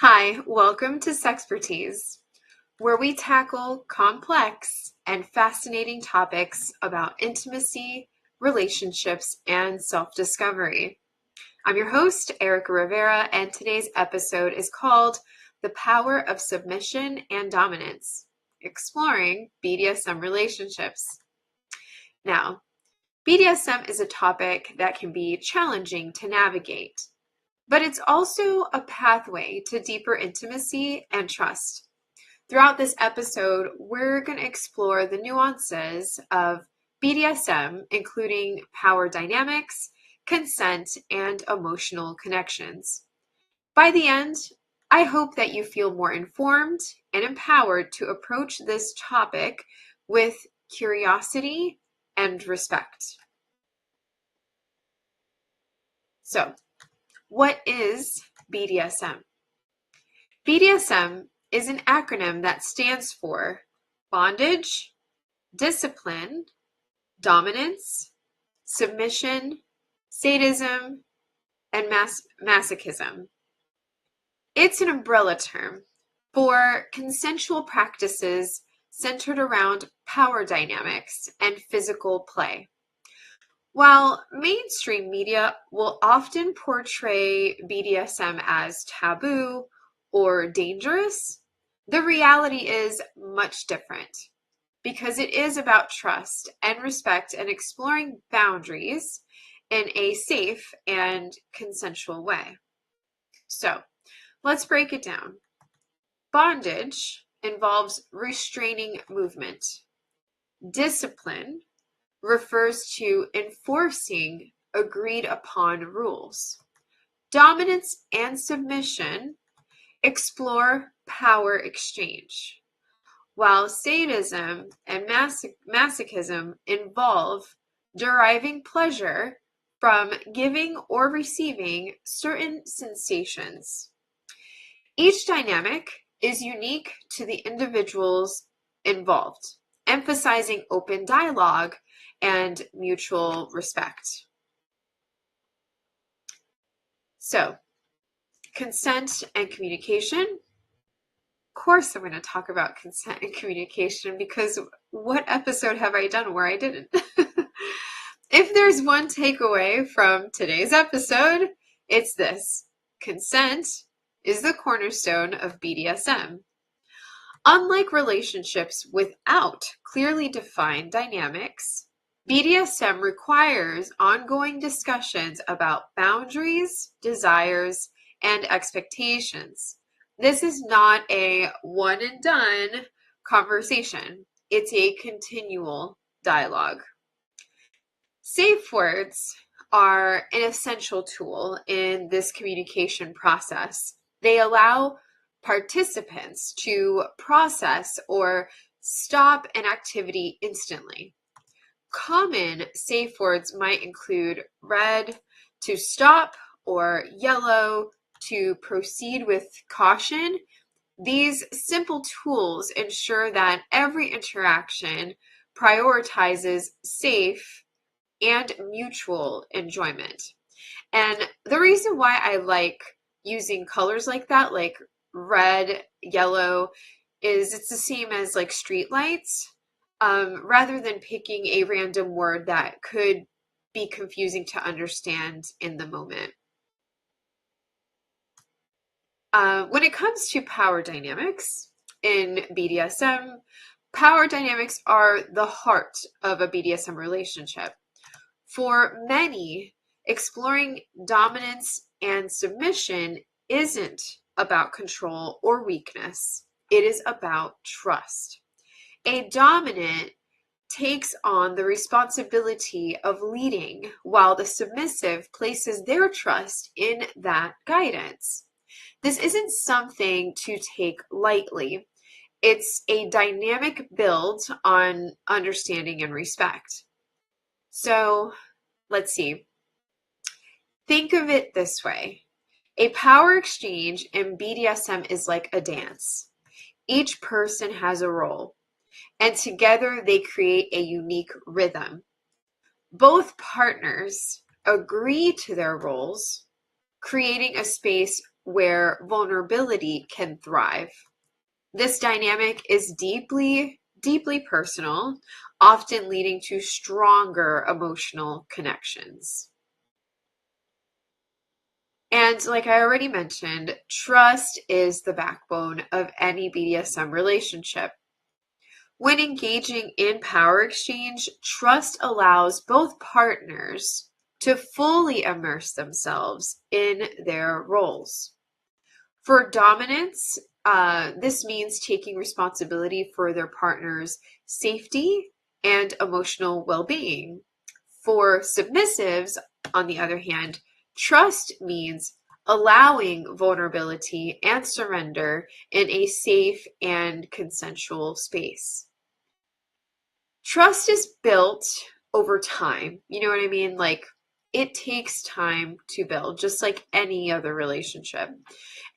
Hi, welcome to Sexpertise, where we tackle complex and fascinating topics about intimacy, relationships, and self-discovery. I'm your host, Erica Rivera, and today's episode is called The Power of Submission and Dominance, Exploring BDSM Relationships. Now, BDSM is a topic that can be challenging to navigate, but it's also a pathway to deeper intimacy and trust. Throughout this episode, we're going to explore the nuances of BDSM, including power dynamics, consent, and emotional connections. By the end, I hope that you feel more informed and empowered to approach this topic with curiosity and respect. So, what is BDSM? BDSM is an acronym that stands for bondage, discipline, dominance, submission, sadism, and masochism. It's an umbrella term for consensual practices centered around power dynamics and physical play. While mainstream media will often portray BDSM as taboo or dangerous, the reality is much different because it is about trust and respect and exploring boundaries in a safe and consensual way. So, let's break it down. Bondage involves restraining movement. Discipline refers to enforcing agreed upon rules. Dominance and submission explore power exchange, while sadism and masochism involve deriving pleasure from giving or receiving certain sensations. Each dynamic is unique to the individuals involved, emphasizing open dialogue and mutual respect. So, consent and communication. Of course, I'm going to talk about consent and communication because what episode have I done where I didn't? If there's one takeaway from today's episode, it's this: consent is the cornerstone of BDSM. Unlike relationships without clearly defined dynamics, BDSM requires ongoing discussions about boundaries, desires, and expectations. This is not a one and done conversation. It's a continual dialogue. Safe words are an essential tool in this communication process. They allow participants to process or stop an activity instantly. Common safe words might include red to stop or yellow to proceed with caution. These simple tools ensure that every interaction prioritizes safe and mutual enjoyment. And the reason why I like using colors like that, like red, yellow, is it's the same as like street lights. Rather than picking a random word that could be confusing to understand in the moment. When it comes to power dynamics in BDSM, power dynamics are the heart of a BDSM relationship. For many, exploring dominance and submission isn't about control or weakness. It is about trust. A dominant takes on the responsibility of leading, while the submissive places their trust in that guidance. This isn't something to take lightly. It's a dynamic build on understanding and respect. So let's see. Think of it this way. A power exchange in BDSM is like a dance. Each person has a role, and together they create a unique rhythm. Both partners agree to their roles, creating a space where vulnerability can thrive. This dynamic is deeply, deeply personal, often leading to stronger emotional connections. And like I already mentioned, trust is the backbone of any BDSM relationship. When engaging in power exchange, trust allows both partners to fully immerse themselves in their roles. For dominance, this means taking responsibility for their partner's safety and emotional well-being. For submissives, on the other hand, trust means allowing vulnerability and surrender in a safe and consensual space. Trust is built over time. You know what I mean? Like, it takes time to build, just like any other relationship.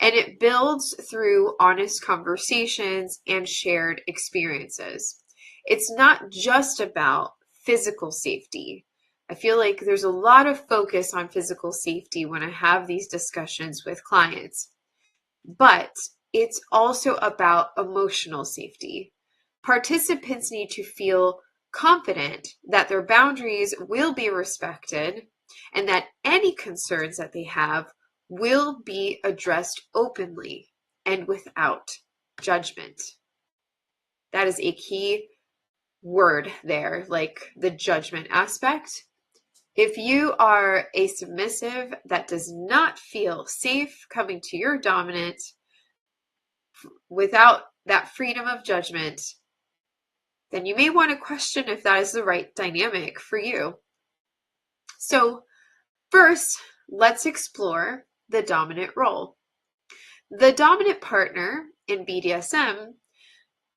And it builds through honest conversations and shared experiences. It's not just about physical safety. I feel like there's a lot of focus on physical safety when I have these discussions with clients, but it's also about emotional safety. Participants need to feel confident that their boundaries will be respected and that any concerns that they have will be addressed openly and without judgment. That is a key word there, like the judgment aspect. If you are a submissive that does not feel safe coming to your dominant without that freedom of judgment, then you may want to question if that is the right dynamic for you. So first, let's explore the dominant role. The dominant partner in BDSM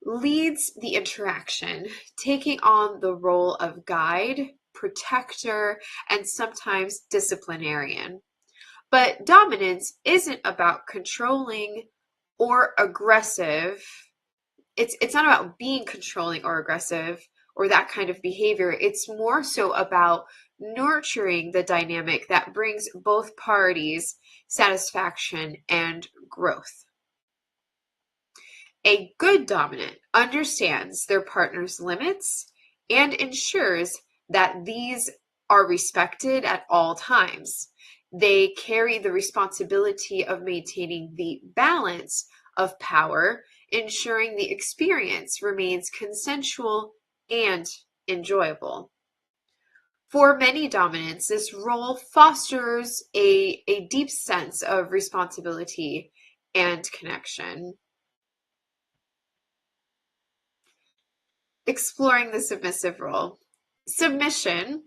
leads the interaction, taking on the role of guide, protector, and sometimes disciplinarian. But dominance isn't about controlling or aggressive. It's not about being controlling or aggressive or that kind of behavior. It's more so about nurturing the dynamic that brings both parties satisfaction and growth. A good dominant understands their partner's limits and ensures that these are respected at all times. They carry the responsibility of maintaining the balance of power, ensuring the experience remains consensual and enjoyable. For many dominants, this role fosters a deep sense of responsibility and connection. Exploring the submissive role. Submission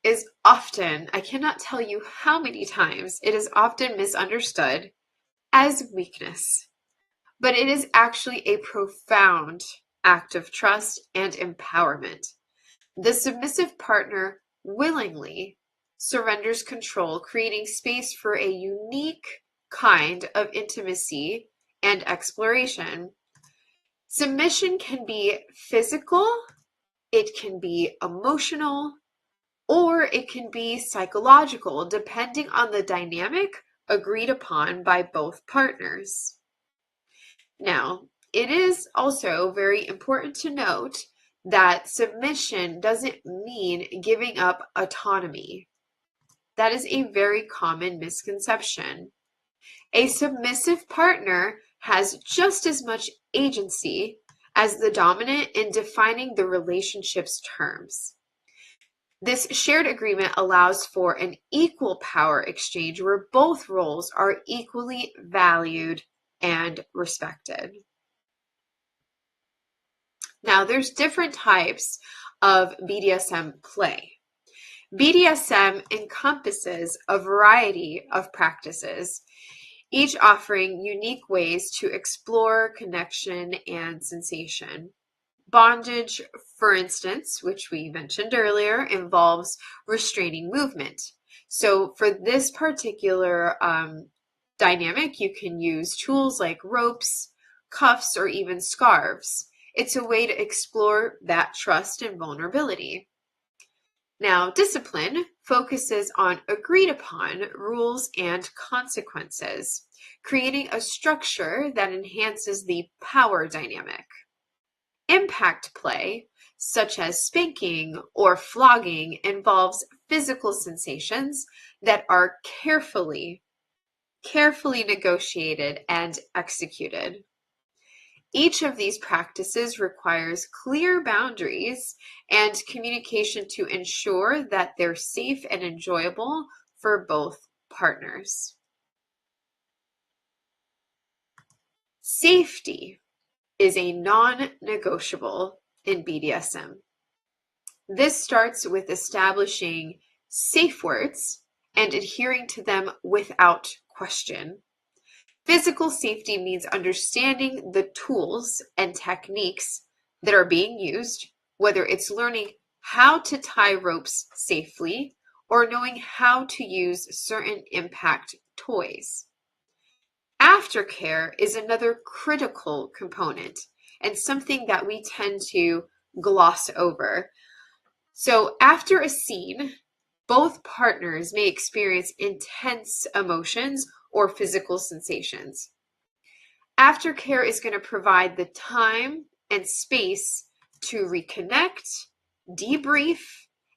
is often, I cannot tell you how many times, it is often misunderstood as weakness, but it is actually a profound act of trust and empowerment. The submissive partner willingly surrenders control, creating space for a unique kind of intimacy and exploration. Submission can be physical, it can be emotional, or it can be psychological, depending on the dynamic agreed upon by both partners. Now, it is also very important to note that submission doesn't mean giving up autonomy. That is a very common misconception. A submissive partner has just as much agency as the dominant in defining the relationship's terms. This shared agreement allows for an equal power exchange where both roles are equally valued and respected. Now, there's different types of BDSM play. BDSM encompasses a variety of practices, each offering unique ways to explore connection and sensation. Bondage, for instance, which we mentioned earlier, involves restraining movement. So for this particular dynamic, you can use tools like ropes, cuffs, or even scarves. It's a way to explore that trust and vulnerability. Now, discipline focuses on agreed upon rules and consequences, creating a structure that enhances the power dynamic. Impact play, such as spanking or flogging, involves physical sensations that are carefully negotiated and executed. Each of these practices requires clear boundaries and communication to ensure that they're safe and enjoyable for both partners. Safety is a non-negotiable in BDSM. This starts with establishing safe words and adhering to them without question. Physical safety means understanding the tools and techniques that are being used, whether it's learning how to tie ropes safely or knowing how to use certain impact toys. Aftercare is another critical component and something that we tend to gloss over. So after a scene, both partners may experience intense emotions or physical sensations. Aftercare is going to provide the time and space to reconnect, debrief,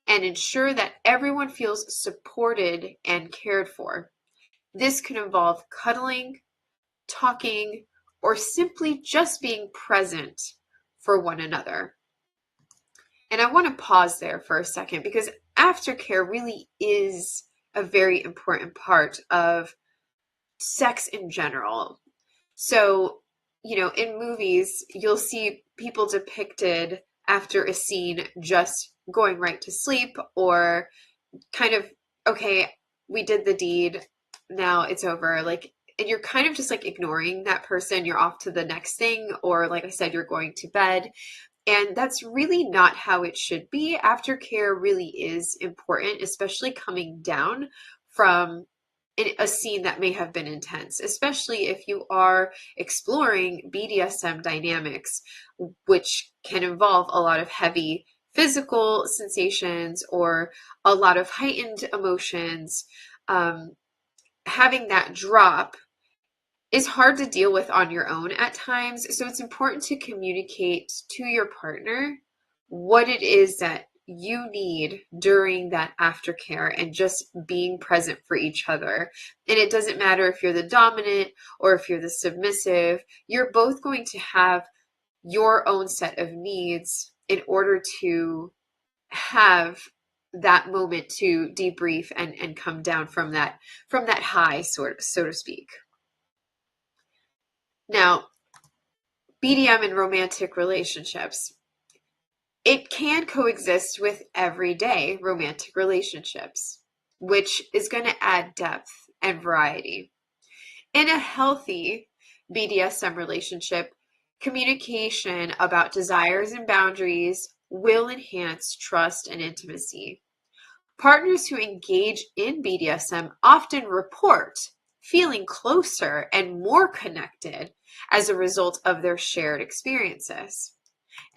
and ensure that everyone feels supported and cared for. This can involve cuddling, talking, or simply just being present for one another. And I want to pause there for a second because aftercare really is a very important part of sex in general. So, in movies, you'll see people depicted after a scene just going right to sleep or kind of, okay, we did the deed, now it's over. And you're kind of just ignoring that person. You're off to the next thing, or like I said, you're going to bed. And that's really not how it should be. Aftercare really is important, especially coming down from a scene that may have been intense, especially if you are exploring BDSM dynamics, which can involve a lot of heavy physical sensations or a lot of heightened emotions. Having that drop is hard to deal with on your own at times. So it's important to communicate to your partner what it is that you need during that aftercare and just being present for each other. And it doesn't matter if you're the dominant or if you're the submissive, you're both going to have your own set of needs in order to have that moment to debrief and come down from that high, so to speak. Now, BDM in romantic relationships. It can coexist with everyday romantic relationships, which is going to add depth and variety. In a healthy BDSM relationship, communication about desires and boundaries will enhance trust and intimacy. Partners who engage in BDSM often report feeling closer and more connected as a result of their shared experiences.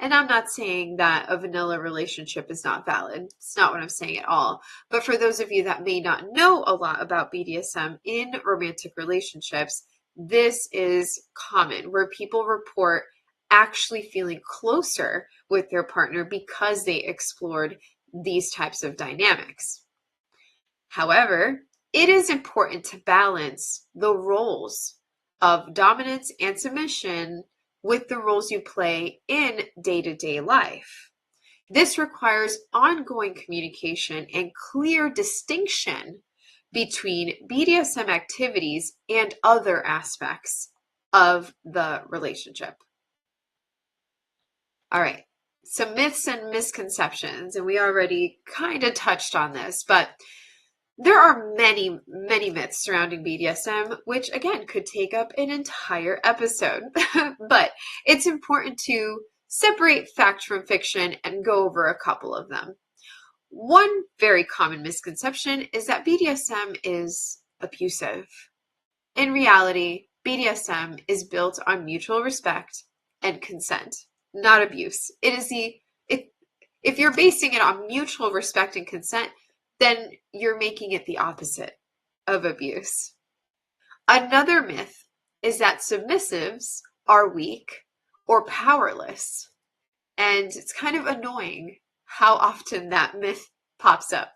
And I'm not saying that a vanilla relationship is not valid. It's not what I'm saying at all. But for those of you that may not know a lot about BDSM in romantic relationships, this is common where people report actually feeling closer with their partner because they explored these types of dynamics. However, it is important to balance the roles of dominance and submission with the roles you play in day-to-day life. This requires ongoing communication and clear distinction between BDSM activities and other aspects of the relationship. All right, some myths and misconceptions, and we already kind of touched on this, but there are many, many myths surrounding BDSM, which again could take up an entire episode. But it's important to separate fact from fiction and go over a couple of them. One very common misconception is that BDSM is abusive. In reality, BDSM is built on mutual respect and consent, not abuse. If you're basing it on mutual respect and consent, then you're making it the opposite of abuse. Another myth is that submissives are weak or powerless. And it's kind of annoying how often that myth pops up.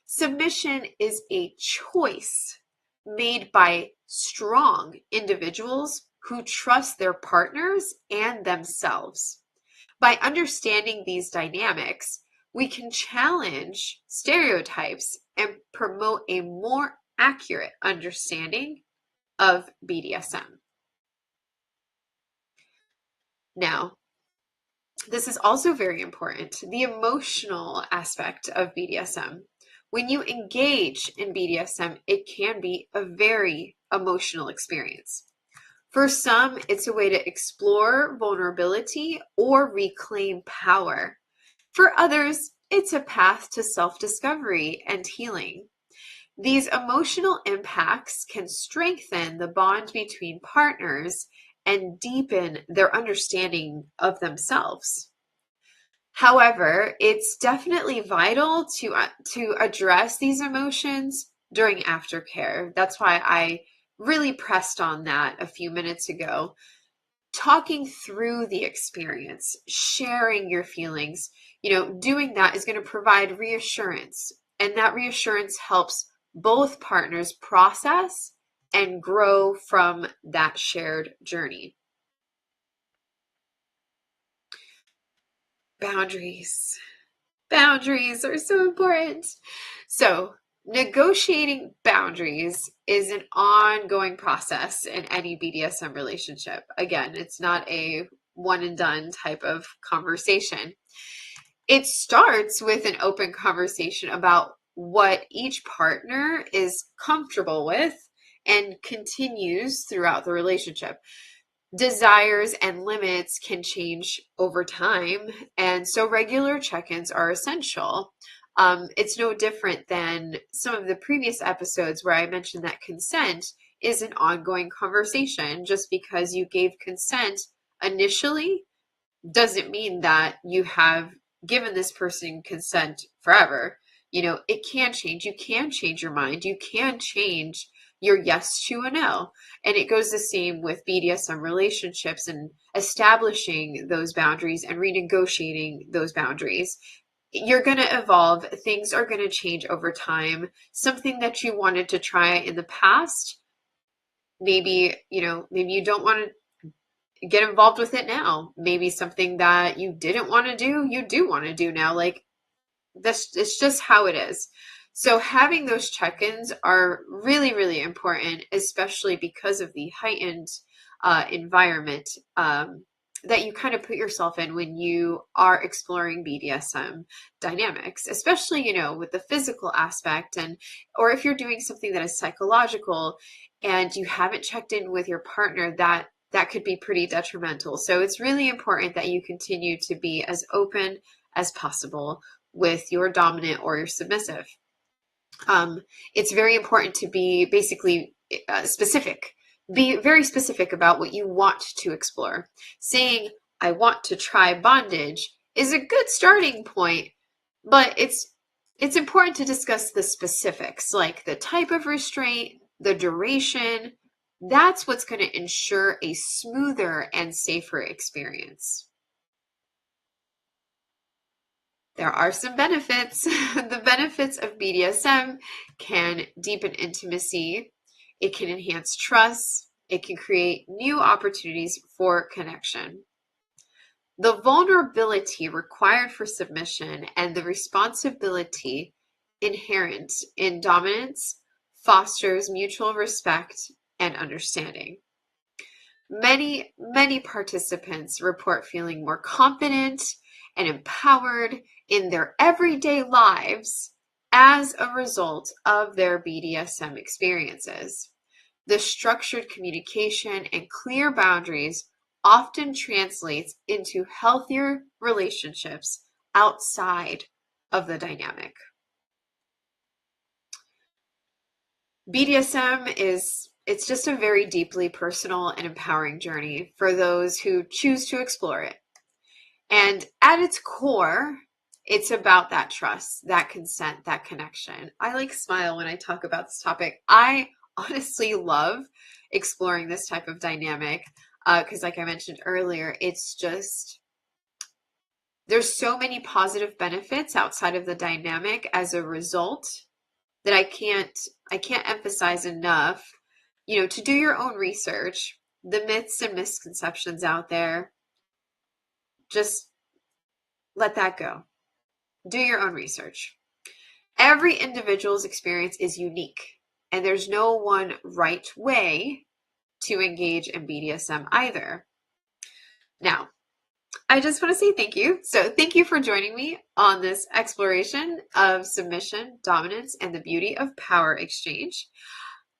Submission is a choice made by strong individuals who trust their partners and themselves. By understanding these dynamics, we can challenge stereotypes and promote a more accurate understanding of BDSM. Now, this is also very important, the emotional aspect of BDSM. When you engage in BDSM, it can be a very emotional experience. For some, it's a way to explore vulnerability or reclaim power. For others, it's a path to self-discovery and healing. These emotional impacts can strengthen the bond between partners and deepen their understanding of themselves. However, it's definitely vital to address these emotions during aftercare. That's why I really pressed on that a few minutes ago. Talking through the experience, sharing your feelings, doing that is going to provide reassurance. And that reassurance helps both partners process and grow from that shared journey. Boundaries. Boundaries are so important. So, negotiating boundaries is an ongoing process in any BDSM relationship. Again, it's not a one and done type of conversation. It starts with an open conversation about what each partner is comfortable with and continues throughout the relationship. Desires and limits can change over time, and so regular check-ins are essential. It's no different than some of the previous episodes where I mentioned that consent is an ongoing conversation. Just because you gave consent initially doesn't mean that you have given this person consent forever. It can change. You can change your mind. You can change your yes to a no. And it goes the same with BDSM relationships and establishing those boundaries and renegotiating those boundaries. You're going to evolve. Things are going to change over time. Something that you wanted to try in the past, maybe you don't want to get involved with it now. Maybe something that you didn't want to do, you do want to do now. Like, it's just how it is. So having those check-ins are really, really important, especially because of the heightened environment that you kind of put yourself in when you are exploring BDSM dynamics, especially, with the physical aspect, or if you're doing something that is psychological and you haven't checked in with your partner, that could be pretty detrimental. So it's really important that you continue to be as open as possible with your dominant or your submissive. It's very important to be basically specific. Be very specific about what you want to explore. Saying, I want to try bondage is a good starting point, but it's important to discuss the specifics, like the type of restraint, the duration. That's what's going to ensure a smoother and safer experience. There are some benefits. The benefits of BDSM can deepen intimacy. It can enhance trust. It can create new opportunities for connection. The vulnerability required for submission and the responsibility inherent in dominance fosters mutual respect and understanding. Many, many participants report feeling more confident and empowered in their everyday lives as a result of their BDSM experiences. The structured communication and clear boundaries often translates into healthier relationships outside of the dynamic. BDSM it's just a very deeply personal and empowering journey for those who choose to explore it. And at its core, It's about that trust, that consent, that connection. I like smile when I talk about this topic. I honestly love exploring this type of dynamic because, like I mentioned earlier, it's just there's so many positive benefits outside of the dynamic as a result that I can't emphasize enough, to do your own research, the myths and misconceptions out there, just let that go. Do your own research. Every individual's experience is unique, and there's no one right way to engage in BDSM either. Now, I just want to say thank you. So, thank you for joining me on this exploration of submission, dominance, and the beauty of power exchange.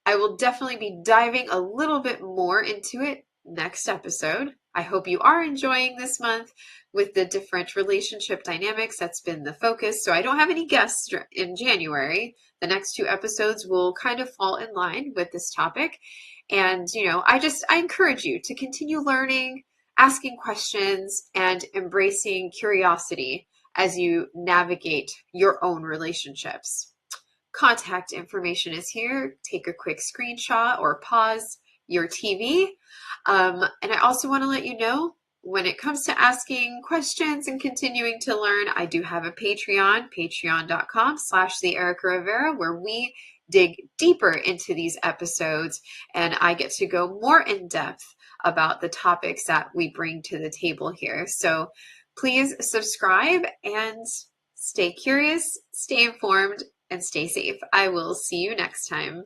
I will definitely be diving a little bit more into it next episode. I hope you are enjoying this month with the different relationship dynamics. That's been the focus. So I don't have any guests in January. The next 2 episodes will kind of fall in line with this topic. And, I encourage you to continue learning, asking questions, and embracing curiosity as you navigate your own relationships. Contact information is here. Take a quick screenshot or pause your TV. And I also want to let you know, when it comes to asking questions and continuing to learn, I do have a Patreon, patreon.com/the Erica Rivera, where we dig deeper into these episodes and I get to go more in depth about the topics that we bring to the table here. So please subscribe and stay curious, stay informed, and stay safe. I will see you next time.